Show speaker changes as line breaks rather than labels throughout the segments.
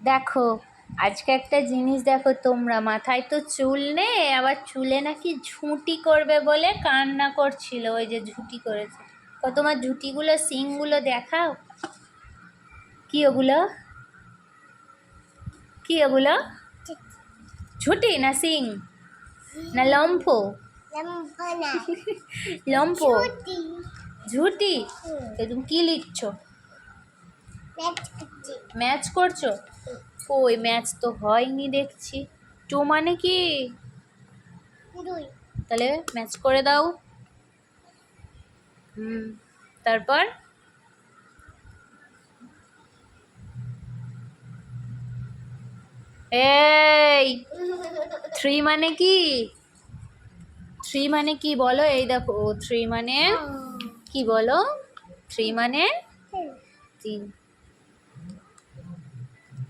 দেখো আজকে একটা জিনিস দেখো, তোমরা মাথায় তো চুল নেই, আবার চুলে নাকি ঝুঁটি করবে বলে কান্না করছিল। ওই যে ঝুঁটি করেছে, তোমার ঝুঁটিগুলো সিংগুলো দেখাও। কি ওগুলো? কি ওগুলো? ঝুঁটি না সিং না লম্ফ? লম্ফ ঝুঁটি। তো তুমি কি লিখছো? ম্যাচ করছো? কই ম্যাচ তো হয়নি দেখছি। টু মানে কি? তাহলে ম্যাচ করে দাও। তারপর এই থ্রি মানে কি? থ্রি মানে কি বলো? এই দেখো থ্রি মানে কি বলো? থ্রি মানে তিন।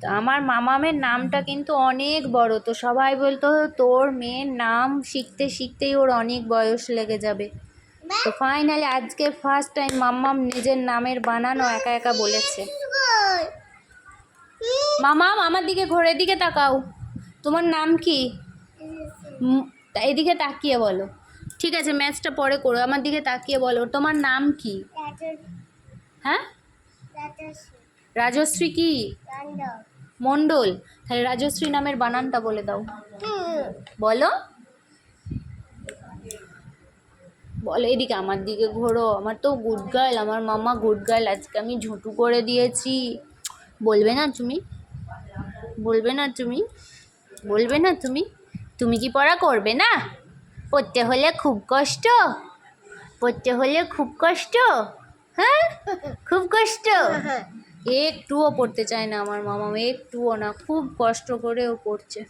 তো আমার মামামের নামটা কিন্তু অনেক বড়, তো সবাই বলতো তোর মেয়ের নাম শিখতে শিখতেই ওর অনেক বয়স লেগে যাবে। তো ফাইনালি আজকে ফার্স্ট টাইম মাম্মাম নিজের নামের বানানো একা একা বলেছে। মামাম আমার দিকে ঘোরের দিকে তাকাও। তোমার নাম কি? এদিকে তাকিয়ে বলো। ঠিক আছে ম্যাচটা পরে করো, আমার দিকে তাকিয়ে বলো তোমার নাম কি? হ্যাঁ রাজশ্রী কি? মণ্ডল। তাহলে রাজশ্রী নামের বানানটা বলে দাও। বলো বলো, এদিকে আমার দিকে ঘোরো। আমার তো গুড গার্ল, আমার মামা গুড গার্ল। আজকে আমি ঝুঁটু করে দিয়েছি। বলবে না তুমি? বলবে না তুমি? বলবে না তুমি? তুমি কি পড়া করবে না? পড়তে হলে খুব কষ্ট, পড়তে হলে খুব কষ্ট। হ্যাঁ খুব কষ্ট। একটুও পড়তে চায় না আমার মামা, একটুও না, খুব কষ্ট করে ও পড়ছে।